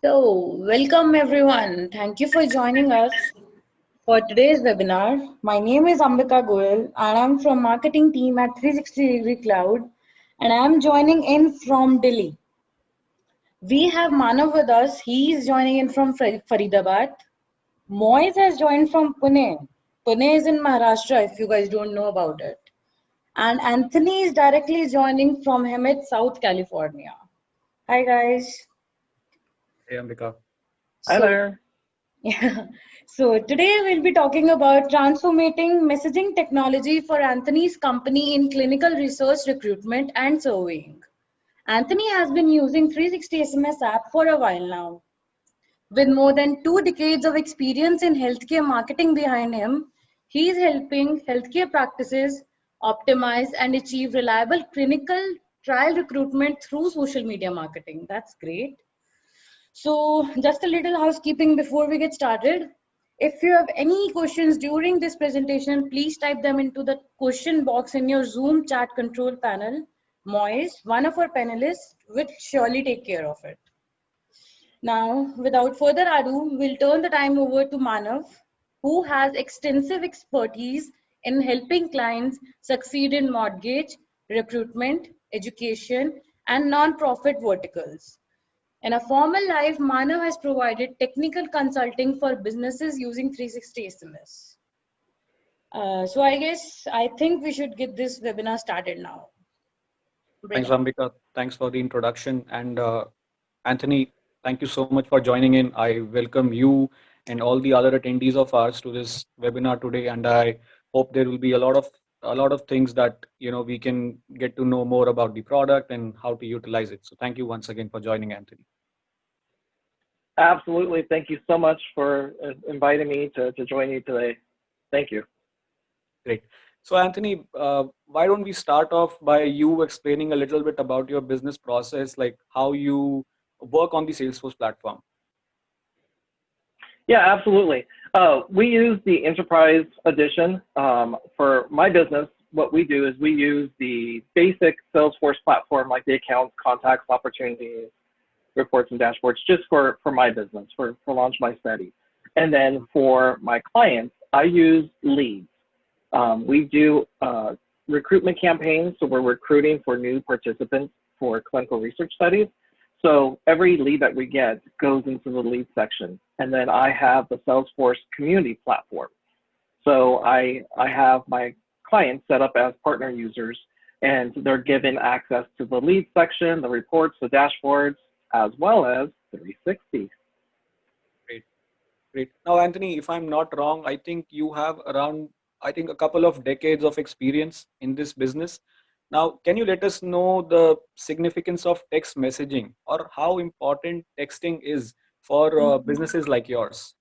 Welcome everyone. Thank you for joining us for today's webinar. My name is Ambika Goyal and I'm from marketing team at 360 Degree Cloud and I'm joining in from Delhi. We have Manav with us. He is joining in from Faridabad. Moise has joined from Pune. Pune is in Maharashtra if you guys don't know about it. And Anthony is directly joining from Hemet, South California. Hi guys. Hey, Ambika. Hi So there. Yeah. So today we'll be talking about transformating messaging technology for Anthony's company in clinical research, recruitment, and surveying. Anthony has been using 360 SMS app for a while now. With more than 2 decades of experience in healthcare marketing behind him, he is helping healthcare practices optimize and achieve reliable clinical trial recruitment through social media marketing. That's great. So just a little housekeeping before we get started. If you have any questions during this presentation, please type them into the question box in your Zoom chat control panel. Moise, one of our panelists, will surely take care of it. Now, without further ado, we'll turn the time over to Manav, who has extensive expertise in helping clients succeed in mortgage, recruitment, education, and non-profit verticals. In a formal life, Manav has provided technical consulting for businesses using 360 SMS. So I think we should get this webinar started now. Bring Thanks, it. Ambika. Thanks for the introduction. And Anthony, thank you so much for joining in. I welcome you and all the other attendees of ours to this webinar today. And I hope there will be a lot of things that we can get to know more about the product and how to utilize it. So thank you once again for joining, Anthony. Absolutely. Thank you so much for inviting me to join you today. Thank you. Great. So Anthony, why don't we start off by you explaining a little bit about your business process, like how you work on the Salesforce platform? Yeah, absolutely. We use the enterprise edition for my business. What we do is we use the basic Salesforce platform, like the accounts, contacts, opportunities, reports, and dashboards, just for my business, for Launch My Study. And then for my clients, I use Leads. We do recruitment campaigns, so we're recruiting for new participants for clinical research studies. So every lead that we get goes into the lead section. And then I have the Salesforce community platform. So I have my clients set up as partner users, and they're given access to the lead section, the reports, the dashboards, as well as 360. Great. Now, Anthony, if I'm not wrong, I think you have around, a couple of decades of experience in this business. Now, can you let us know the significance of text messaging or how important texting is for businesses like yours?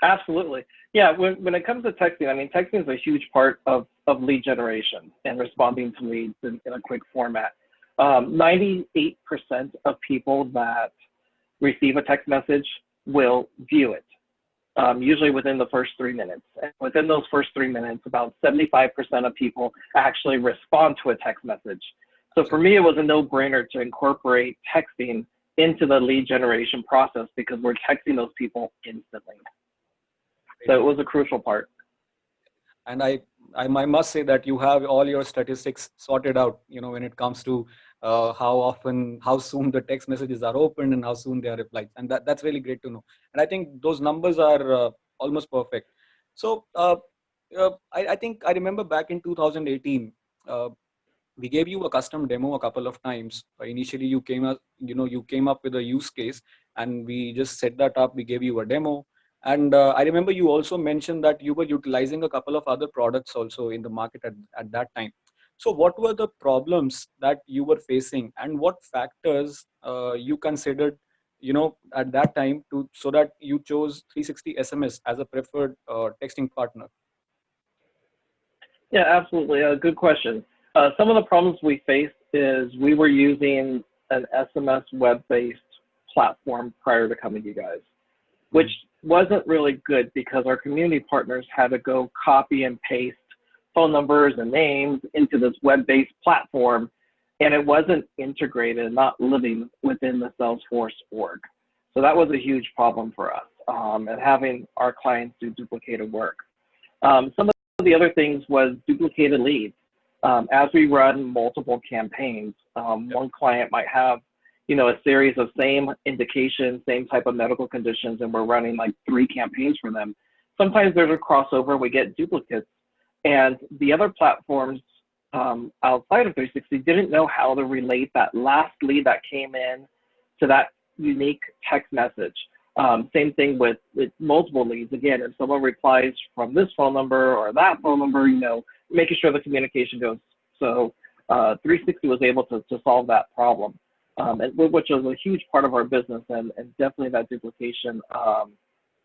Absolutely. Yeah, when it comes to texting, I mean, texting is a huge part of lead generation and responding to leads in a quick format. 98% of people that receive a text message will view it, usually within the first 3 minutes. And within those first 3 minutes, about 75% of people actually respond to a text message. So for me, it was a no-brainer to incorporate texting into the lead generation process because we're texting those people instantly. So it was a crucial part. And I must say that you have all your statistics sorted out, when it comes to how soon the text messages are opened and how soon they are replied. And that's really great to know. And I think those numbers are almost perfect. So I think I remember back in 2018, we gave you a custom demo a couple of times. Initially, you came up with a use case, and we just set that up. We gave you a demo, and I remember you also mentioned that you were utilizing a couple of other products also in the market at that time. So, what were the problems that you were facing, and what factors you considered, at that time so that you chose 360 SMS as a preferred texting partner? Yeah, absolutely. Good question. Some of the problems we faced is we were using an SMS web-based platform prior to coming to you guys, which wasn't really good because our community partners had to go copy and paste phone numbers and names into this web-based platform. and it wasn't integrated, not living within the Salesforce org. So that was a huge problem for us, and having our clients do duplicated work. Some of the other things was duplicated leads. As we run multiple campaigns, one client might have, a series of same indication, same type of medical conditions, and we're running like 3 campaigns for them. Sometimes there's a crossover, we get duplicates, and the other platforms outside of 360 didn't know how to relate that last lead that came in to that unique text message. Same thing with multiple leads. Again, if someone replies from this phone number or that phone number, making sure the communication goes. So 360 was able to solve that problem, which was a huge part of our business, and definitely that duplication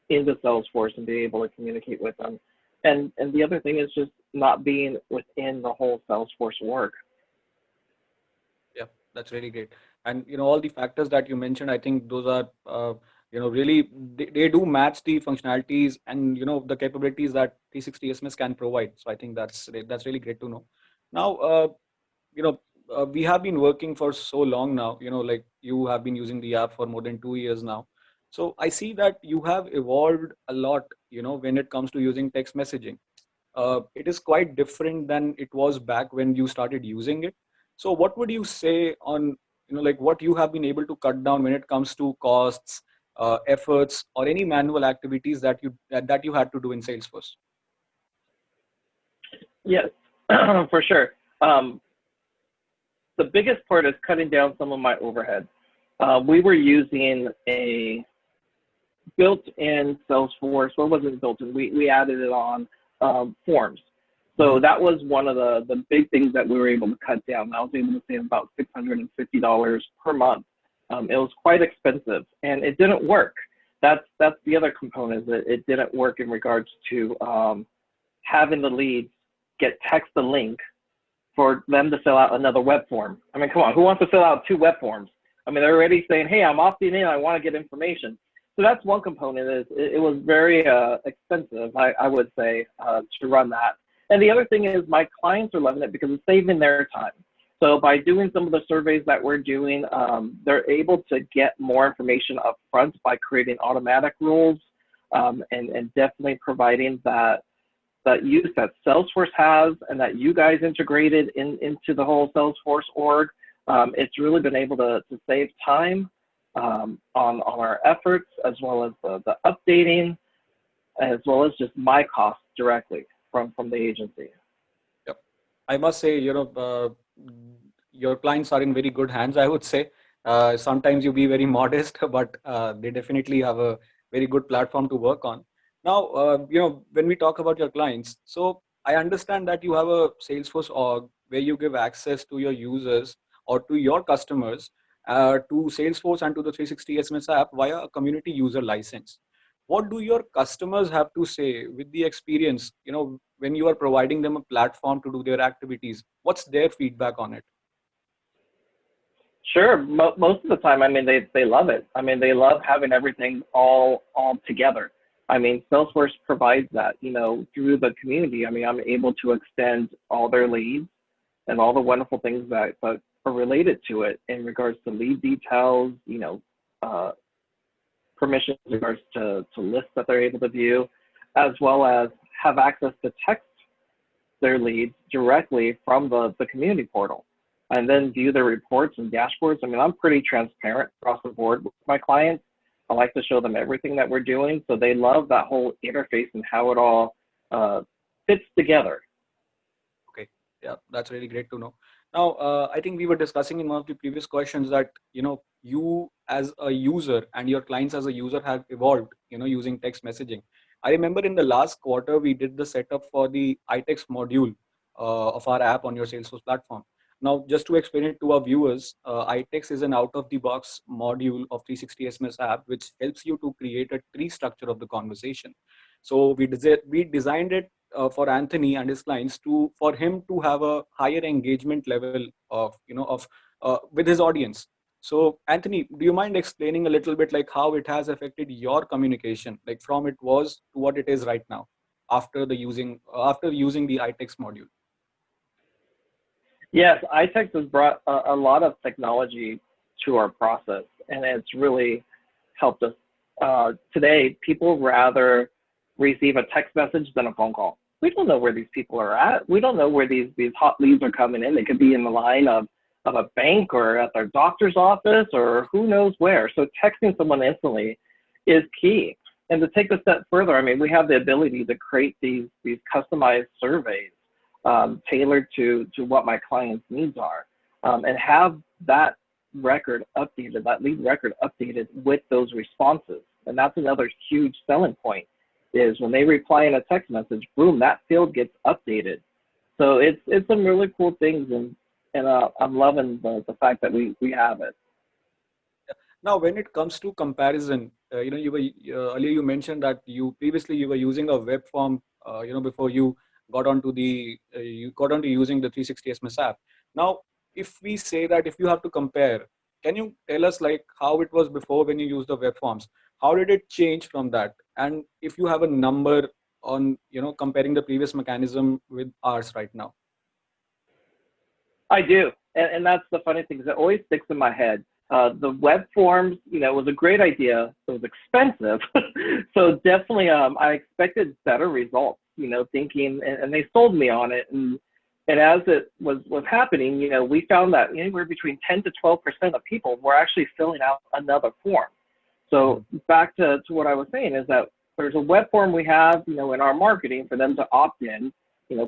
into Salesforce and being able to communicate with them. And the other thing is just not being within the whole Salesforce org. Yeah, that's really great. And all the factors that you mentioned, I think those are really they do match the functionalities and the capabilities that 360 SMS can provide. So I think that's really great to know. Now, we have been working for so long now. Like you have been using the app for more than 2 years now. So I see that you have evolved a lot. When it comes to using text messaging. It is quite different than it was back when you started using it. So what would you say on, like what you have been able to cut down when it comes to costs, efforts, or any manual activities that you had to do in Salesforce? Yes, for sure. The biggest part is cutting down some of my overhead. We were using a built-in Salesforce. Well, it wasn't built-in. We added it on forms. So that was one of the big things that we were able to cut down. I was able to save about $650 per month. It was quite expensive, and it didn't work. That's the other component, that it didn't work in regards to having the leads get text the link for them to fill out another web form. I mean, come on, who wants to fill out 2 web forms? I mean, they're already saying, hey, I'm opting in, I want to get information. So that's one component. Is it was very expensive, I would say, to run that. And the other thing is my clients are loving it because it's saving their time. So by doing some of the surveys that we're doing, they're able to get more information up front by creating automatic rules, and definitely providing that use that Salesforce has and that you guys integrated into the whole Salesforce org. It's really been able to save time on our efforts, as well as the updating, as well as just my costs directly from the agency. Yep. I must say, your clients are in very good hands, I would say. Sometimes you be very modest, but they definitely have a very good platform to work on. Now, when we talk about your clients, so I understand that you have a Salesforce org where you give access to your users or to your customers to Salesforce and to the 360 SMS app via a community user license. What do your customers have to say with the experience, when you are providing them a platform to do their activities? What's their feedback on it? Sure. Most of the time, I mean, they love it. I mean, they love having everything all together. I mean, Salesforce provides that, through the community. I mean, I'm able to extend all their leads and all the wonderful things that are related to it in regards to lead details, permissions in regards to lists that they're able to view, as well as have access to text their leads directly from the community portal, and then view their reports and dashboards. I mean, I'm pretty transparent across the board with my clients. I like to show them everything that we're doing, so they love that whole interface and how it all fits together. Okay, yeah, that's really great to know. Now, I think we were discussing in one of the previous questions that you as a user and your clients as a user have evolved, using text messaging. I remember in the last quarter we did the setup for the Itex module of our app on your Salesforce platform. Now, just to explain it to our viewers, Itex is an out-of-the-box module of 360 SMS app, which helps you to create a tree structure of the conversation. So we designed it for Anthony and his clients for him to have a higher engagement level of with his audience. So Anthony, do you mind explaining a little bit like how it has affected your communication, like from it was to what it is right now after using the Itex module? Yes, iText has brought a lot of technology to our process, and it's really helped us. Today, people rather receive a text message than a phone call. We don't know where these people are at. We don't know where these hot leads are coming in. They could be in the line of a bank or at their doctor's office or who knows where. So texting someone instantly is key. And to take a step further, I mean, we have the ability to create these customized surveys tailored to what my client's needs are, and have that record updated, that lead record updated with those responses. And that's another huge selling point is when they reply in a text message, boom, that field gets updated. So it's some really cool things, and I'm loving the fact that we have it. Now, when it comes to comparison, you were earlier you mentioned that you previously you were using a web form, before you got onto using the 360 SMS app. Now, if we say that if you have to compare, can you tell us like how it was before when you used the web forms? How did it change from that? And if you have a number on comparing the previous mechanism with ours right now. I do, and that's the funny thing is it always sticks in my head. The web forms, was a great idea. It was expensive, so definitely, I expected better results. Thinking, and they sold me on it, and as it was happening, we found that anywhere between 10 to 12% of people were actually filling out another form. So back to what I was saying is that there's a web form we have, in our marketing for them to opt in,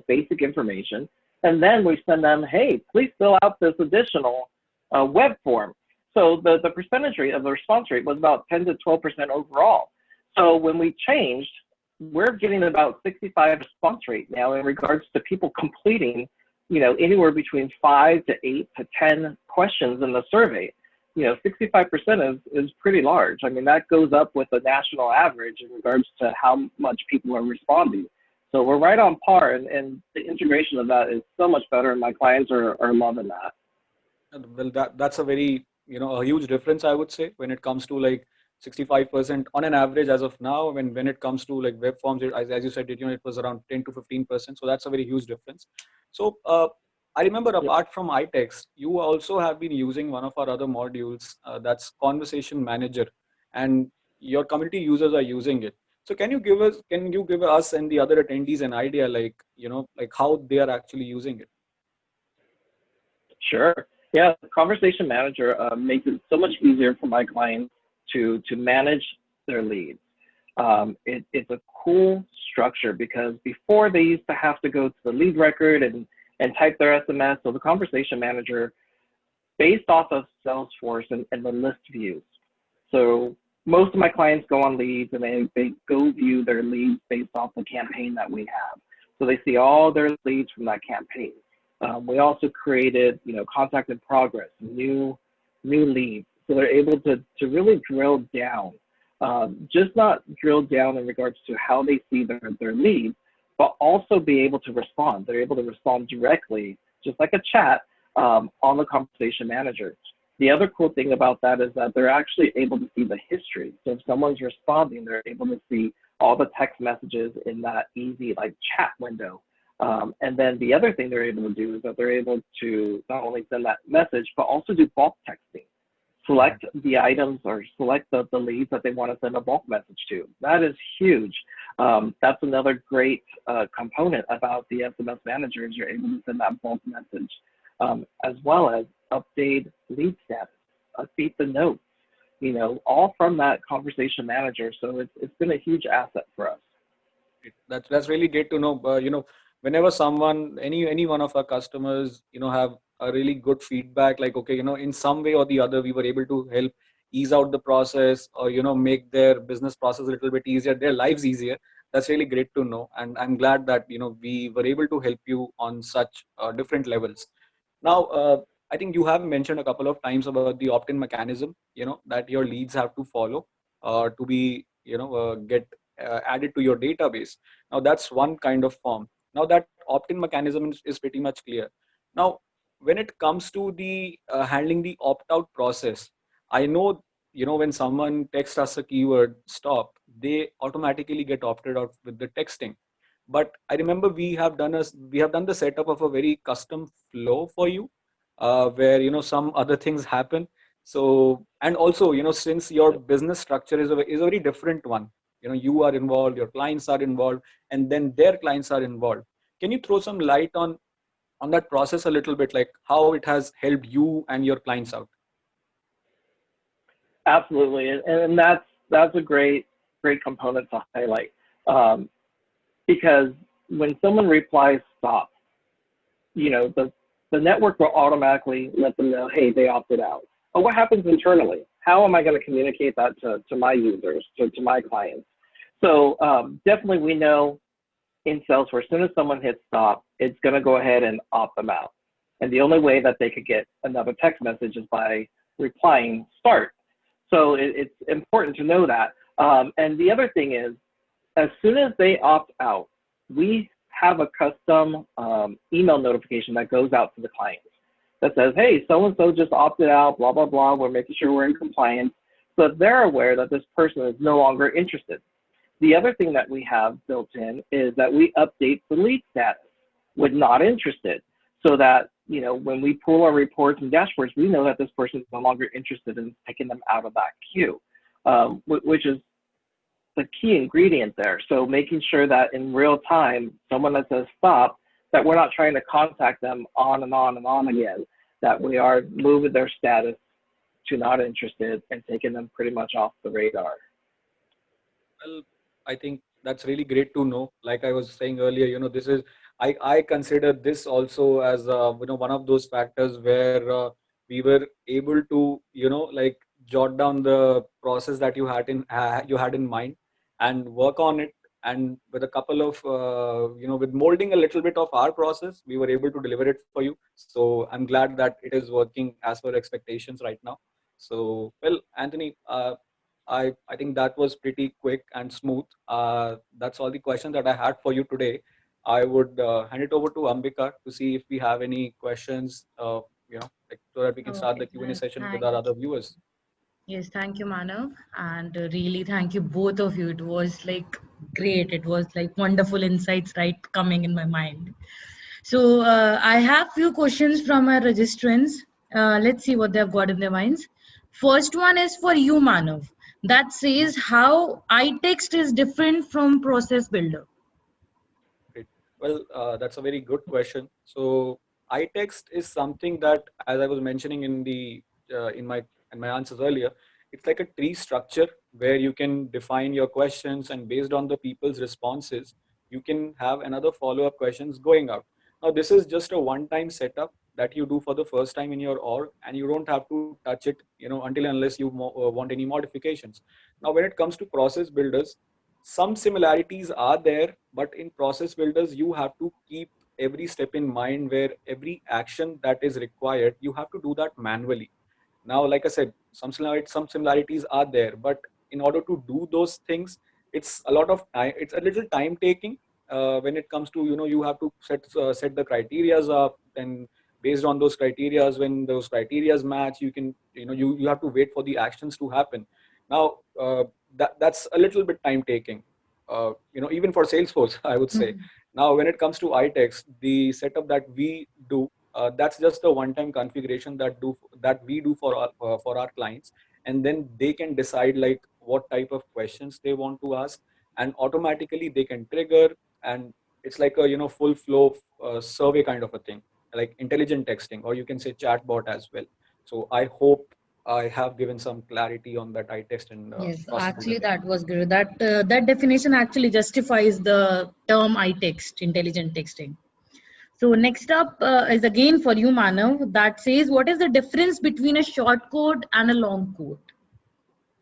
basic information. And then we send them, hey, please fill out this additional web form. So the percentage rate of the response rate was about 10 to 12% overall. So when we changed, we're getting about 65 response rate now in regards to people completing, anywhere between 5 to 8 to 10 questions in the survey. 65% is pretty large. I mean, that goes up with the national average in regards to how much people are responding. So we're right on par, and the integration of that is so much better, and my clients are loving that. Well, that's a very a huge difference, I would say, when it comes to like 65% on an average as of now. When it comes to like web forms, as you said, it was around 10 to 15%. So that's a very huge difference. So I remember apart from iText, you also have been using one of our other modules, that's Conversation Manager, and your community users are using it. So can you give us and the other attendees an idea, like like how they are actually using it? Sure. Yeah, Conversation Manager makes it so much easier for my clients to manage their leads. It's a cool structure because before they used to have to go to the lead record and type their SMS. So the Conversation Manager, based off of Salesforce and the list views. So most of my clients go on leads and they go view their leads based off the campaign that we have. So they see all their leads from that campaign. We also created, contact in progress, new leads. So they're able to really drill down, just not drill down in regards to how they see their leads, but also be able to respond. They're able to respond directly, just like a chat, on the Conversation Manager. The other cool thing about that is that they're actually able to see the history. So if someone's responding, they're able to see all the text messages in that easy like chat window. And then the other thing they're able to do is that they're able to not only send that message, but also do bulk texting. Select the items or select the leads that they want to send a bulk message to. That is huge. That's another great component about the SMS Manager is you're able to send that bulk message, as well as update lead status, update the notes, all from that Conversation Manager. So it's been a huge asset for us. That's really great to know. Whenever any one of our customers, have a really good feedback, like, okay, in some way or the other, we were able to help ease out the process or, make their business process a little bit easier, their lives easier. That's really great to know. And I'm glad that, we were able to help you on such different levels. Now, I think you have mentioned a couple of times about the opt-in mechanism, that your leads have to follow to be, get added to your database. Now, that's one kind of form. Now, that opt-in mechanism is pretty much clear. Now, when it comes to the handling the opt-out process, I know, when someone texts us a keyword stop, they automatically get opted out with the texting. But I remember we have done the setup of a very custom flow for you, where some other things happen. So, and also, since your business structure is a very different one, you are involved, your clients are involved, and then their clients are involved. Can you throw some light on that process a little bit, like how it has helped you and your clients out? Absolutely, and that's a great component to highlight, um, because when someone replies stop, the network will automatically let them know, hey, they opted out. But what happens internally? How am I going to communicate that to my users, to my clients? So definitely we know in Salesforce, as soon as someone hits stop, it's going to go ahead and opt them out. And the only way that they could get another text message is by replying start. So it's important to know that. And the other thing is, as soon as they opt out, we have a custom email notification that goes out to the clients that says, hey, so-and-so just opted out, blah, blah, blah. We're making sure we're in compliance. So they're aware that this person is no longer interested. The other thing that we have built in is that we update the lead status with not interested, so that when we pull our reports and dashboards, we know that this person is no longer interested in taking them out of that queue, which is the key ingredient there. So making sure that in real time, someone that says stop, that we're not trying to contact them on and on and on again, that we are moving their status to not interested and taking them pretty much off the radar. Well, I think that's really great to know. Like I was saying earlier, this is I consider this also as one of those factors where we were able to like jot down the process that you had in mind and work on it. And with a couple of with molding a little bit of our process, we were able to deliver it for you. So I'm glad that it is working as per expectations right now. So, well, Anthony, I think that was pretty quick and smooth. That's all the questions that I had for you today. I would hand it over to Ambika to see if we have any questions, like, so that we can start the Okay, Q&A session with our thank other viewers. Yes, thank you, Manav. And really thank you, both of you. It was like great. It was like wonderful insights right coming in my mind. So I have few questions from our registrants. Let's see what they've got in their minds. First one is for you, Manav. That says how iText is different from Process Builder. Great. Well, that's a very good question. So, iText is something that, as I was mentioning in my answers earlier, it's like a tree structure where you can define your questions, and based on the people's responses, you can have another follow-up questions going out. Now, this is just a one-time setup that you do for the first time in your org, and you don't have to touch it, until and unless you want any modifications. Now, when it comes to process builders, some similarities are there, but in process builders you have to keep every step in mind, where every action that is required you have to do that manually. Now, like I said, some similarities are there, but in order to do those things, it's a lot of time, it's a little time taking. When it comes to, you have to set the criterias up, and based on those criterias, when those criterias match, you can, you have to wait for the actions to happen. Now, that's a little bit time taking, even for Salesforce, I would say. Now, when it comes to iText, the setup that we do, that's just a one-time configuration that we do for our clients, and then they can decide like what type of questions they want to ask, and automatically they can trigger, and it's like a full flow survey kind of a thing, like intelligent texting, or you can say chatbot as well. So I hope I have given some clarity on that iText and Yes, process builder actually, thing. that was good. That definition actually justifies the term iText, intelligent texting. So next up is again for you, Manav. That says, what is the difference between a short code and a long code?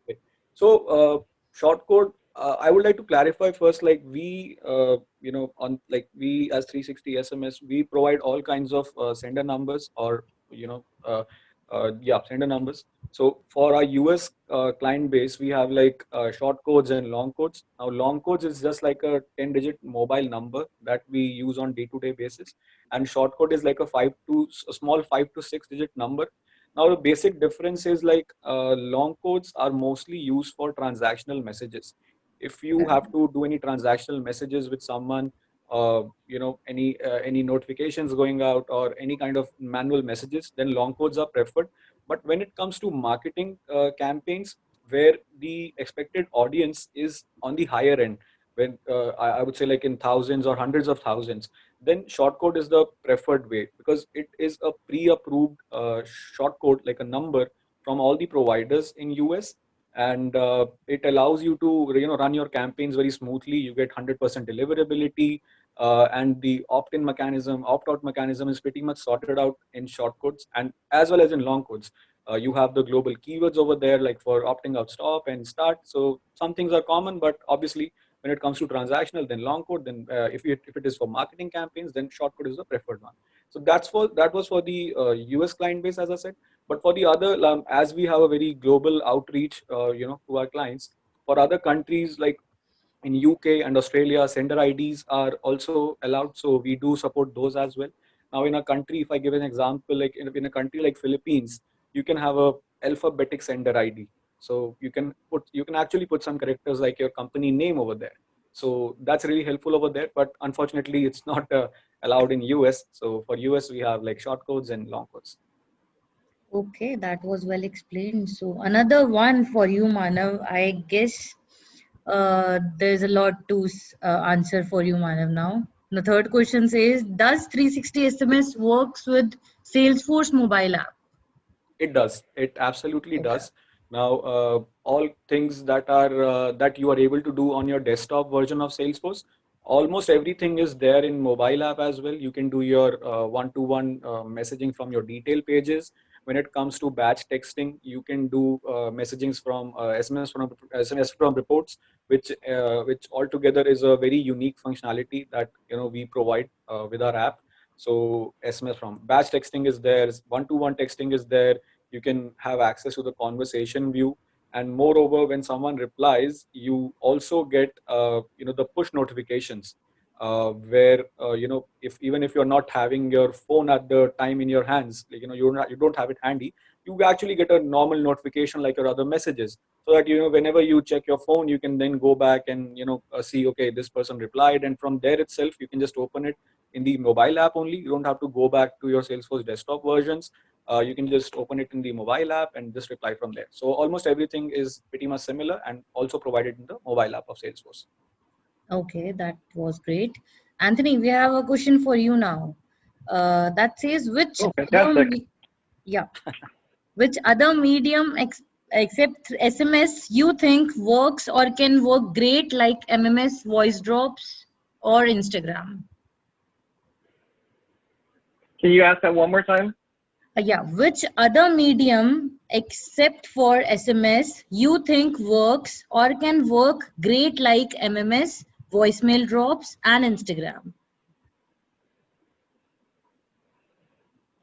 Okay. So, short code, I would like to clarify first, like on like we as 360 SMS, we provide all kinds of sender numbers, or, yeah, sender numbers. So for our US client base, we have like short codes and long codes. Now, long codes is just like a 10-digit mobile number that we use on day-to-day basis, and short code is like a small 5 to 6 digit number. Now, the basic difference is like long codes are mostly used for transactional messages. If you have to do any transactional messages with someone, any notifications going out or any kind of manual messages, then long codes are preferred. But when it comes to marketing campaigns where the expected audience is on the higher end, when I would say like in thousands or hundreds of thousands, then short code is the preferred way, because it is a pre-approved short code, like a number from all the providers in US. And it allows you to run your campaigns very smoothly. You get 100% deliverability, and the opt-in mechanism, opt-out mechanism is pretty much sorted out in short codes and as well as in long codes. You have the global keywords over there, like for opting out, stop and start. So some things are common, but obviously when it comes to transactional, then long code. Then if it is for marketing campaigns, then short code is the preferred one. So that was for the US client base, as I said. But for the other, as we have a very global outreach, to our clients, for other countries like in UK and Australia, sender IDs are also allowed. So we do support those as well. Now in a country, if I give an example, like in a country like Philippines, you can have a alphabetic sender ID. So you can actually put some characters like your company name over there. So that's really helpful over there. But unfortunately, it's not allowed in US. So for US, we have like short codes and long codes. Okay, that was well explained. So another one for you, Manav. I guess there's a lot to answer for you, Manav. Now, the third question says, does 360 SMS works with Salesforce mobile app? It does. It absolutely Okay. does. Now, all things that are that you are able to do on your desktop version of Salesforce, almost everything is there in mobile app as well. You can do your one-to-one messaging from your detail pages. When it comes to batch texting, you can do messagings from SMS from reports, which altogether is a very unique functionality that we provide with our app. So SMS from batch texting is there, one-to-one texting is there. You can have access to the conversation view, and moreover, when someone replies, you also get the push notifications, where if even if you're not having your phone at the time in your hands, like, you don't have it handy, you actually get a normal notification like your other messages, so that whenever you check your phone, you can then go back and see, okay, this person replied, and from there itself you can just open it in the mobile app only. You don't have to go back to your Salesforce desktop versions. You can just open it in the mobile app and just reply from there. So almost everything is pretty much similar and also provided in the mobile app of Salesforce. Okay, that was great. Anthony, we have a question for you now. That says, Oh, fantastic. yeah, which other medium except SMS you think works or can work great, like MMS, voice drops, or Instagram? Can you ask that one more time? Yeah, which other medium except for SMS you think works or can work great, like MMS, voicemail drops, and Instagram?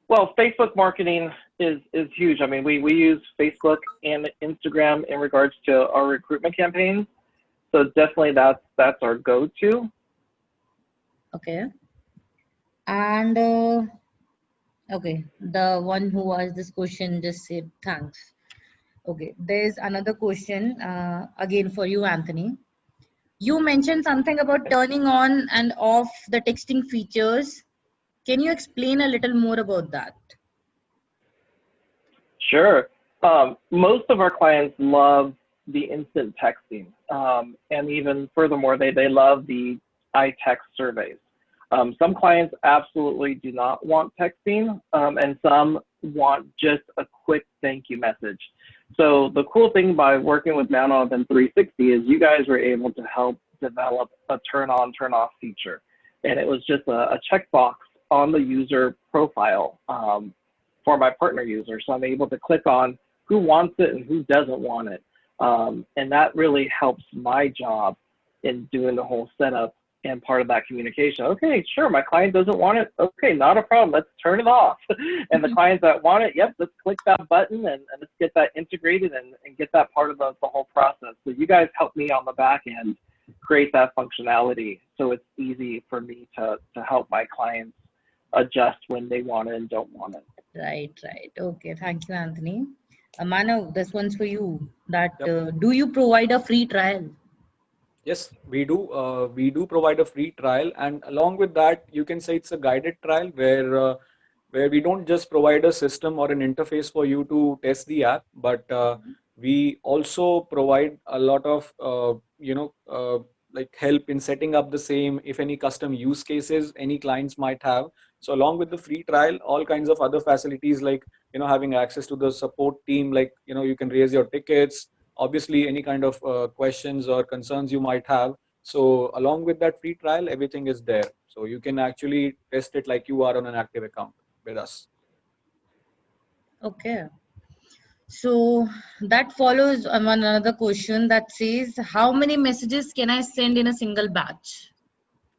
Well, Facebook marketing is huge. I mean, we use Facebook and Instagram in regards to our recruitment campaigns. So definitely that's our go-to. Okay. And okay, the one who asked this question just said thanks. Okay, there's another question again for you, Anthony. You mentioned something about turning on and off the texting features. Can you explain a little more about that? Sure. Most of our clients love the instant texting. And even furthermore, they love the iText surveys. Some clients absolutely do not want texting, and some want just a quick thank you message. So the cool thing by working with Manov and 360 is you guys were able to help develop a turn on, turn off feature. And it was just a checkbox on the user profile for my partner user. So I'm able to click on who wants it and who doesn't want it. And that really helps my job in doing the whole setup and part of that communication. Okay, sure, my client doesn't want it. Okay, not a problem, let's turn it off. And the clients that want it, yep, let's click that button and let's get that integrated and get that part of the whole process. So you guys help me on the back end create that functionality so it's easy for me to help my clients adjust when they want it and don't want it. Right, right. Okay, thank you, Anthony. Manav, this one's for you. That Yep. do you provide a free trial? Yes, we do. We do provide a free trial, and along with that, you can say it's a guided trial where we don't just provide a system or an interface for you to test the app, but we also provide a lot of like help in setting up the same. If any custom use cases any clients might have, so along with the free trial, all kinds of other facilities like having access to the support team, like you can raise your tickets, obviously any kind of questions or concerns you might have. So along with that free trial, everything is there, so you can actually test it like you are on an active account with us. Okay. So that follows another question that says, how many messages can I send in a single batch?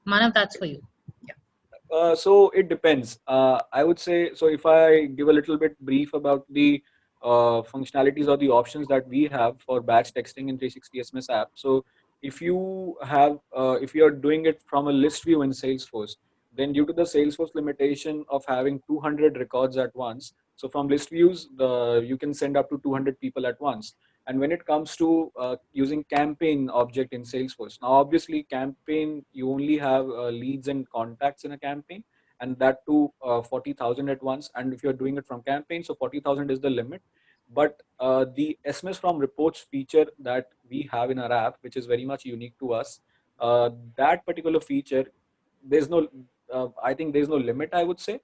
Manav, that's for you. Yeah. So it depends. I would say, so if I give a little bit brief about the functionalities or the options that we have for batch texting in 360 SMS app. So if you are doing it from a list view in Salesforce, then due to the Salesforce limitation of having 200 records at once, so from list views, you can send up to 200 people at once. And when it comes to using campaign object in Salesforce, now obviously campaign, you only have leads and contacts in a campaign, and that to 40,000 at once. And if you're doing it from campaign, so 40,000 is the limit. But the SMS from reports feature that we have in our app, which is very much unique to us, that particular feature, there's no, I think there's no limit, I would say.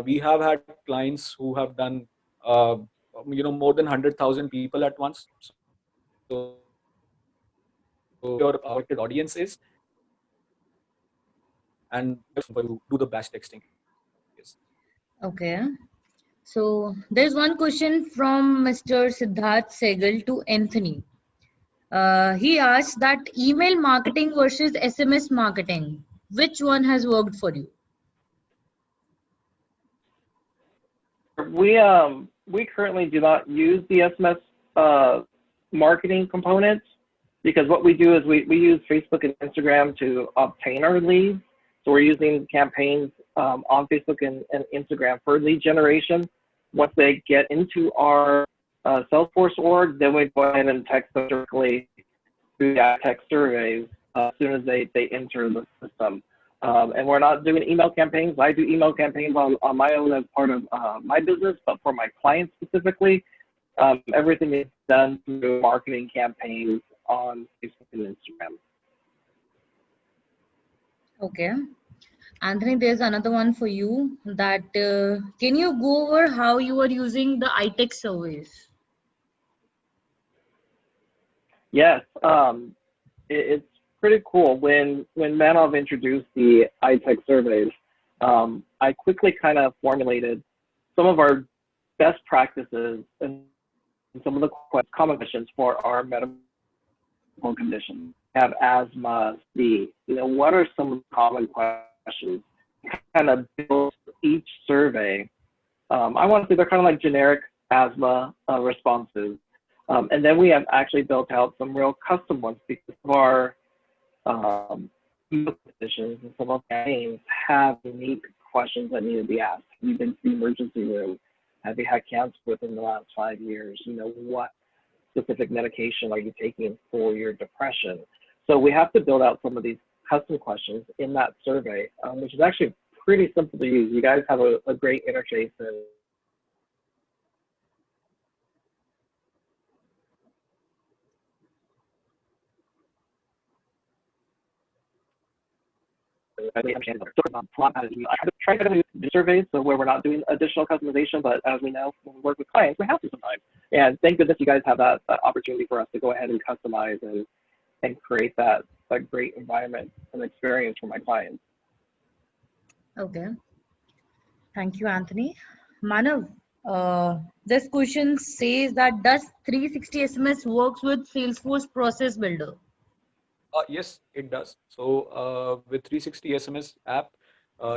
We have had clients who have done uh, more than 100,000 people at once. So your targeted audience is, and for you do the batch texting. Yes. Okay. So there's one question from Mr. Siddharth Segal to Anthony. He asked that email marketing versus SMS marketing, which one has worked for you? We currently do not use the SMS marketing components because what we do is we use Facebook and Instagram to obtain our leads. So we're using campaigns on Facebook and Instagram for lead generation. Once they get into our Salesforce org, then we go ahead and text them directly through the iText surveys as soon as they enter the system. And we're not doing email campaigns. I do email campaigns on my own as part of my business, but for my clients specifically, everything is done through marketing campaigns on Facebook and Instagram. Okay. Anthony, there's another one for you that can you go over how you are using the Itex surveys? Yes, it's pretty cool. When Manov introduced the iText surveys, I quickly kind of formulated some of our best practices and some of the common questions for our medical conditions. Have asthma, C. What are some of the common questions? Kind of build each survey. I want to say they're kind of like generic asthma responses. And then we have actually built out some real custom ones because of our conditions and some of our names have unique questions that need to be asked. Have you been to the emergency room? Have you had cancer within the last 5 years? What specific medication are you taking for your depression? So we have to build out some of these custom questions in that survey, which is actually pretty simple to use. You guys have a great interface and I try to do surveys so where we're not doing additional customization, but as we know, when we work with clients, we have to sometimes. And thank goodness you guys have that opportunity for us to go ahead and customize and create that great environment and experience for my clients. Okay. Thank you, Anthony. Manav, this question says that does 360 SMS works with Salesforce Process Builder? Yes, it does. So with 360 SMS app,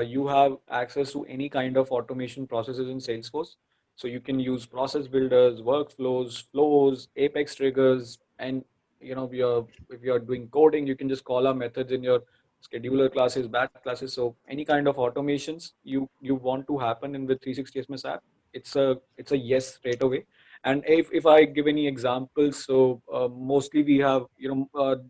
you have access to any kind of automation processes in Salesforce. So you can use process builders, workflows, flows, Apex triggers, and if you're doing coding, you can just call our methods in your scheduler classes, batch classes. So any kind of automations you want to happen in the 360 SMS app, it's a yes straight away. And if I give any examples, so mostly we have,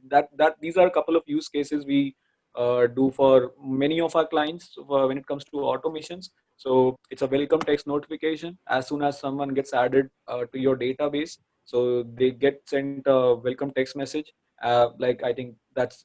that these are a couple of use cases we do for many of our clients when it comes to automations. So it's a welcome text notification as soon as someone gets added to your database. So they get sent a welcome text message. Like I think that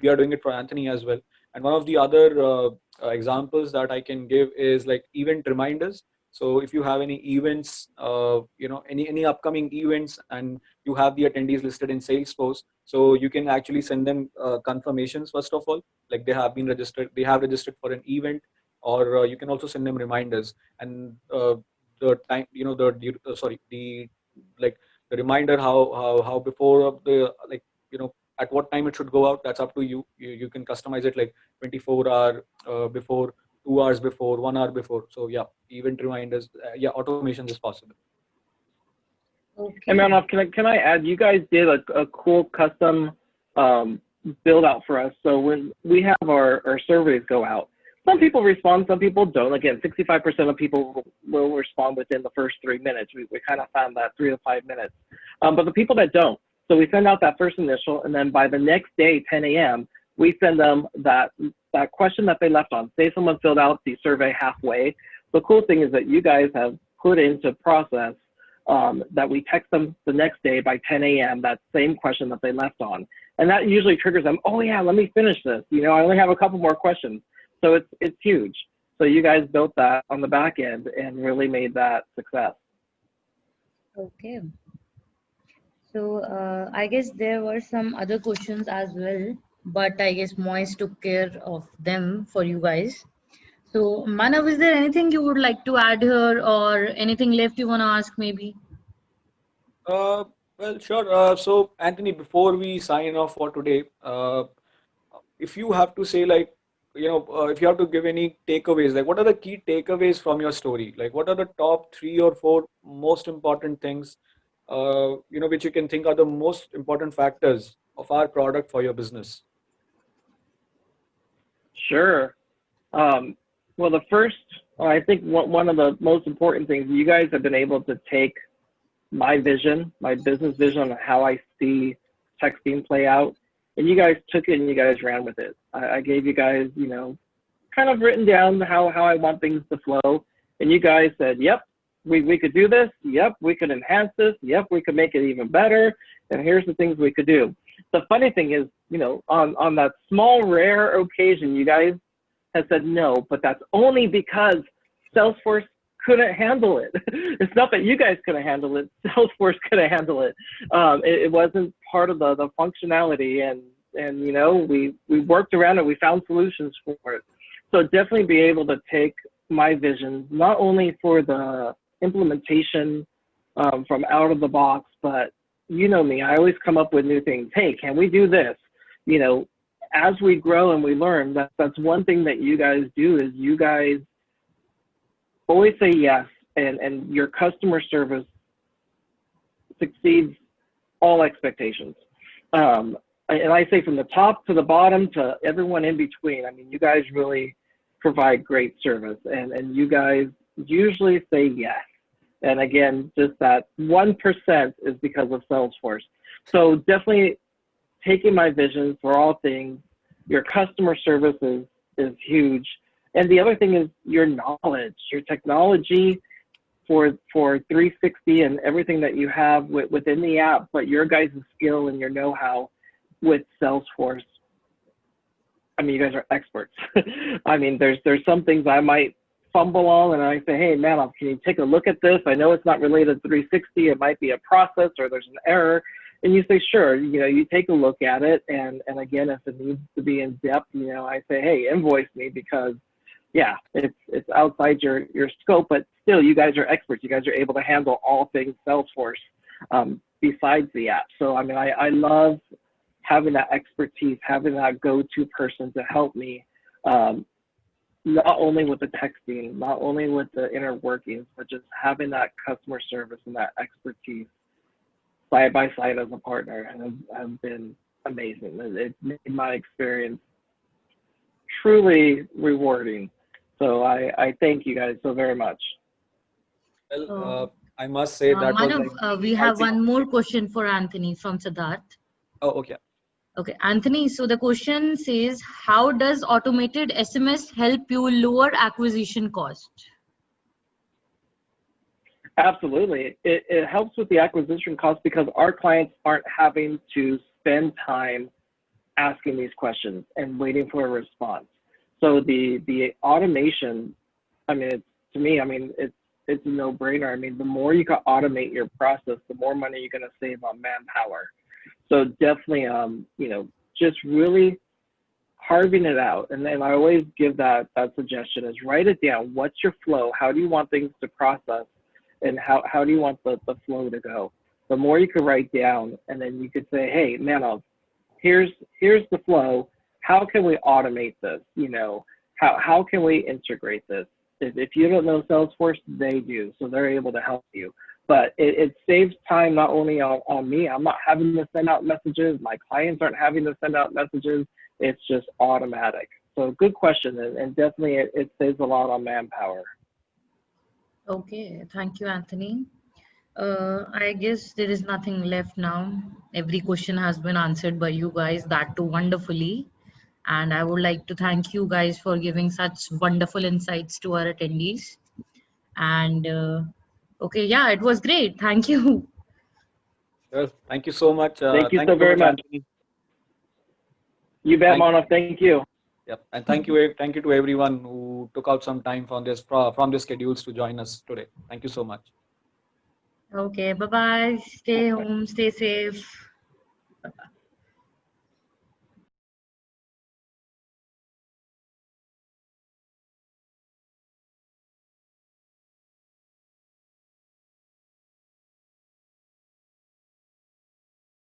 we are doing it for Anthony as well. And one of the other examples that I can give is like event reminders. So if you have any events, any upcoming events, and you have the attendees listed in Salesforce, so you can actually send them confirmations first of all, like they have registered for an event, or you can also send them reminders. And the time, the like the reminder how before of the like at what time it should go out, that's up to you. You can customize it like 24-hour before, 2 hours before, 1 hour before. So yeah, event reminders, yeah, automations is possible. And Okay. Manoff, can I add? You guys did a cool custom build out for us. So when we have our surveys go out, some people respond, some people don't. Again, 65% of people will respond within the first 3 minutes. We kind of found that 3 to 5 minutes. But the people that don't, so we send out that first initial, and then by the next day, 10 a.m., we send them that question that they left on. Say someone filled out the survey halfway. The cool thing is that you guys have put into process that we text them the next day by 10 a.m. that same question that they left on. And that usually triggers them, oh yeah, let me finish this. I only have a couple more questions. So it's huge. So you guys built that on the back end and really made that success. Okay. So I guess there were some other questions as well, but I guess Moise took care of them for you guys. So Manav, is there anything you would like to add here, or anything left you want to ask maybe? Uh, well, sure. So Anthony, before we sign off for today, if you have to say like, if you have to give any takeaways, like what are the key takeaways from your story? Like what are the top 3 or 4 most important things, which you can think are the most important factors of our product for your business? Sure. Well, I think one of the most important things, you guys have been able to take my vision, my business vision on how I see texting play out, and you guys took it and you guys ran with it. I gave you guys, kind of written down how I want things to flow, and you guys said, yep, we could do this. Yep, we could enhance this. Yep, we could make it even better. And here's the things we could do. The funny thing is, on that small, rare occasion, you guys have said no, but that's only because Salesforce couldn't handle it. It's not that you guys couldn't handle it. Salesforce couldn't handle it. It wasn't part of the functionality, and we worked around it. We found solutions for it. So definitely be able to take my vision, not only for the implementation from out of the box, but you know me, I always come up with new things. Hey, can we do this? As we grow and we learn, that's one thing that you guys do, is you guys always say yes, and your customer service succeeds all expectations. And I say from the top to the bottom to everyone in between. I mean, you guys really provide great service, and you guys usually say yes. And again, just that 1% is because of Salesforce. So definitely taking my vision for all things. Your customer service is huge. And the other thing is your knowledge, your technology for 360 and everything that you have within the app, but your guys' skill and your know-how with Salesforce. I mean, you guys are experts. I mean, there's some things I might fumble on, and I say, hey, man, can you take a look at this? I know it's not related to 360. It might be a process or there's an error. And you say, sure, you take a look at it. And again, if it needs to be in depth, I say, hey, invoice me, because yeah, it's outside your scope, but still you guys are experts. You guys are able to handle all things Salesforce besides the app. So, I mean, I love having that expertise, having that go-to person to help me, not only with the texting, not only with the inner workings, but just having that customer service and that expertise side by side as a partner, and have been amazing. It made my experience truly rewarding. So I thank you guys so very much. Well, I must say that was Manav, like we have icing. one more question for Anthony from Siddharth. Oh, okay. Okay, Anthony, so the question says, how does automated SMS help you lower acquisition cost? Absolutely. It helps with the acquisition cost because our clients aren't having to spend time asking these questions and waiting for a response. So the automation, I mean, to me, I mean, it's a no-brainer. I mean, the more you can automate your process, the more money you're going to save on manpower. So definitely, you know, just really carving it out. And then I always give that suggestion is write it down. What's your flow? How do you want things to process? And how do you want the flow to go? The more you can write down, and then you could say, hey, man, here's the flow. How can we automate this? You know, how can we integrate this? If you don't know Salesforce, they do, so they're able to help you. But it saves time not only on me. I'm not having to send out messages. My clients aren't having to send out messages. It's just automatic. So good question, and definitely it saves a lot on manpower. Okay, thank you, Anthony. I guess there is nothing left now. Every question has been answered by you guys, that too wonderfully. And I would like to thank you guys for giving such wonderful insights to our attendees. And okay, yeah, it was great. Thank you. Well, thank you so much. Thank you Thank so you so very much, much. Anthony. You bet, Thank, Manav. Thank you. yep. And thank you to everyone who took out some time from their schedules to join us today. Thank you so much. Okay, bye bye. Stay home, stay safe.